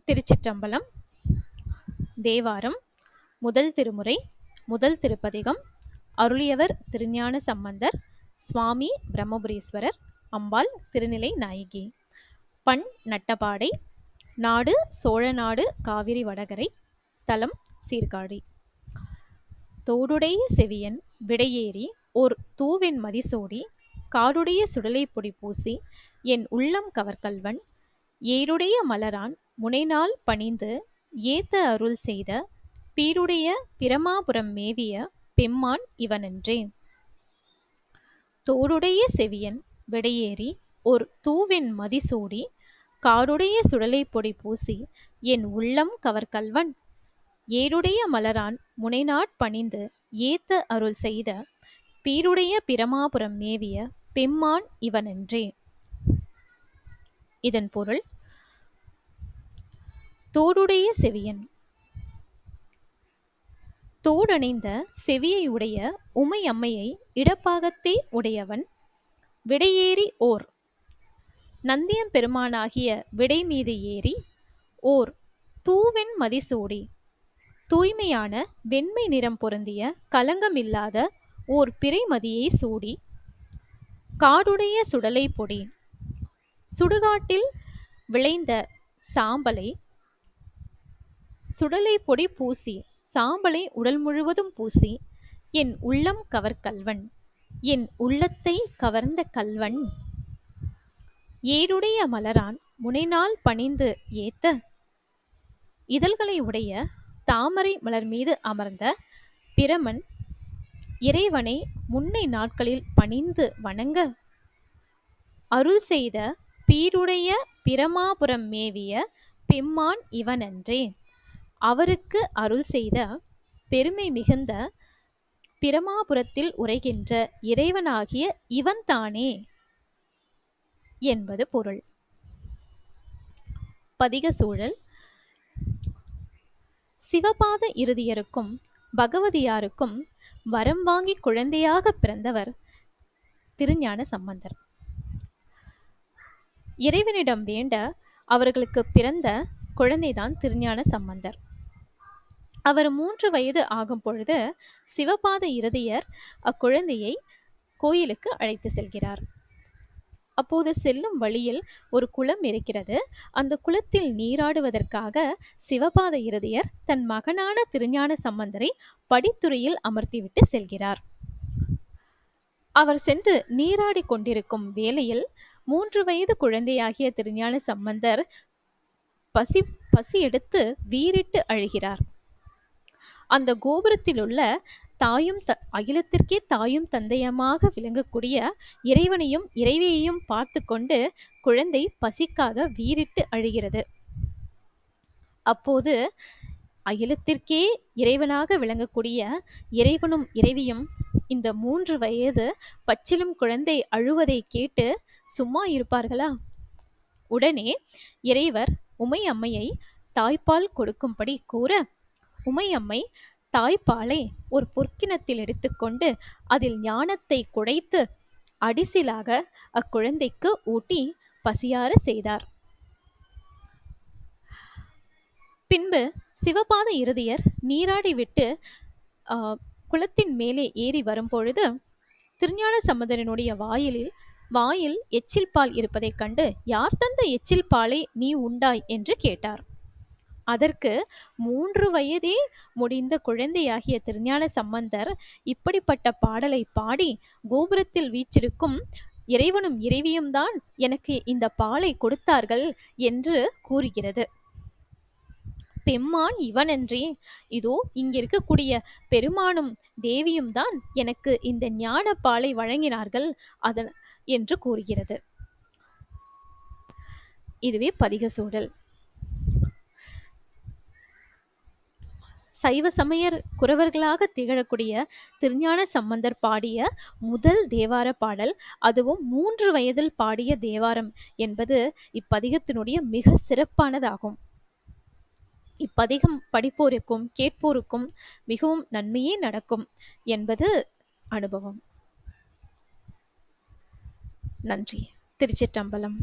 திருச்சிற்றம்பலம். தேவாரம் முதல் திருமுறை முதல் திருப்பதிகம். அருளியவர் திருஞான சம்பந்தர். சுவாமி பிரம்மபுரீஸ்வரர். அம்பாள் திருநிலை நாயகி. பண் நட்டபாடை. நாடு சோழநாடு காவிரி வடகரை. தலம் சீர்காழி. தோடுடைய செவியன் விடையேறி ஓர் தூவெண் மதிசூடி காடுடைய சுடலை பொடி பூசி என் உள்ளம் கவர்கல்வன் ஏருடைய மலரான் முனைநாள் பணிந்து ஏத்த அருள் செய்த பீருடைய பிரமாபுரம் மேவிய பெம்மான் இவனென்றே. தோடுடைய செவியன் விடையேறி ஒரு தூவெண் மதிசூடி காடுடைய சுடலை பொடி பூசி என் உள்ளம் கவர்கல்வன் ஏருடைய மலரான் முனைநாட் பணிந்து ஏத்த அருள் செய்த பீருடைய பிரமாபுரம் மேவிய பெம்மான் இவனென்றே. இதன் பொருள்: தோடுடைய செவியன், தோடணிந்த செவியை உடைய உமை அம்மையை இடப்பாகத்தே உடையவன். விடையேறி ஓர், நந்தியம் பெருமானாகிய விடை மீது ஏறி ஓர் தூவெண் மதிசூடி தூய்மையான வெண்மை நிறம் பொருந்திய கலங்கமில்லாத ஓர் பிறைமதியை சூடி காடுடைய சுடலை பொடி சுடுகாட்டில் விளைந்த சாம்பலை சுடலை பொடி பூசி சாம்பலை உடல் முழுவதும் பூசி என் உள்ளம் கவர்கல்வன், என் உள்ளத்தை கவர்ந்த கல்வன் ஏருடைய மலரான் முனைநாள் பணிந்து ஏத்த இதழ்களை உடைய தாமரை மலர் மீது அமர்ந்த பிரமன் இறைவனை முன்னை நாட்களில் பணிந்து வணங்க அருள் செய்த பீருடைய பிரமாபுரம் மேவிய பெம்மான் இவனன்றே. அவருக்கு அருள் செய்த பெருமை மிகுந்த பிரமாபுரத்தில் உரைகின்ற இறைவனாகிய இவன்தானே என்பது பொருள். பதிக சூழல். சிவபாத இருதியருக்கும் பகவதியாருக்கும் வரம் வாங்கி குழந்தையாக பிறந்தவர் திருஞான சம்பந்தர். இறைவனிடம் வேண்ட அவர்களுக்கு பிறந்த குழந்தைதான் திருஞான சம்பந்தர். அவர் 3 வயது ஆகும் பொழுது சிவபாத இருதியர் அக்குழந்தையை கோயிலுக்கு அழைத்து செல்கிறார். அப்போது செல்லும் வழியில் ஒரு குளம் இருக்கிறது. அந்த குளத்தில் நீராடுவதற்காக சிவபாத இருதியர் தன் மகனான திருஞான சம்பந்தரை படித்துறையில் அமர்த்திவிட்டு செல்கிறார். அவர் சென்று நீராடி கொண்டிருக்கும் வேளையில் 3 வயது குழந்தையாகிய திருஞான சம்பந்தர் பசி எடுத்து வீறிட்டு அழுகிறார். அந்த கோபுரத்தில் உள்ள தாயும் அகிலத்திற்கே தாயும் தந்தையமாக விளங்கக்கூடிய இறைவனையும் இறைவியையும் பார்த்து கொண்டு குழந்தை பசிக்காக வீறிட்டு அழுகிறது. அப்போது அகிலத்திற்கே இறைவனாக விளங்கக்கூடிய இறைவனும் இறைவியும் இந்த 3 வயது பச்சிலும் குழந்தை அழுவதை கேட்டு சும்மா இருப்பார்களா? உடனே இறைவர் உமை அம்மையை தாய்ப்பால் கொடுக்கும்படி கூற, உமை அம்மை தாய்ப்பாலை ஒரு பொற்கிணத்தில் எடுத்துக்கொண்டு அதில் ஞானத்தை குடைத்து அடிசிலாக அக்குழந்தைக்கு ஊட்டி பசியார செய்தார். பின்பு சிவபாத இருதியர் நீராடிவிட்டு குளத்தின் மேலே ஏறி வரும்பொழுது திருஞான சம்பந்தரனுடைய வாயில் எச்சில் பால் இருப்பதைக் கண்டு, யார் தந்த எச்சில் பாலை நீ உண்டாய் என்று கேட்டார். அதற்கு 3 வயதே முடிந்த குழந்தையாகிய திருஞான சம்பந்தர் இப்படிப்பட்ட பாடலை பாடி, கோபுரத்தில் வீற்றிருக்கும் இறைவனும் இறைவியும் தான் எனக்கு இந்த பாலை கொடுத்தார்கள் என்று கூறுகிறது. பெம்மான் இவனன்றே, இதோ இங்கிருக்கக்கூடிய பெருமானும் தேவியும் தான் எனக்கு இந்த ஞான பாலை வழங்கினார்கள் அதன் என்று கூறுகிறது. இதுவே பதிக சூழல். சைவ சமயர் குரவர்களாக திகழக்கூடிய திருஞான சம்பந்தர் பாடிய முதல் தேவார பாடல், அதுவும் 3 வயதில் பாடிய தேவாரம் என்பது இப்பதிகத்தினுடைய மிக சிறப்பானதாகும். இப்பதிகம் படிப்போருக்கும் கேட்போருக்கும் மிகவும் நன்மையே நடக்கும் என்பது அனுபவம். நன்றி. திருச்சிற்றம்பலம்.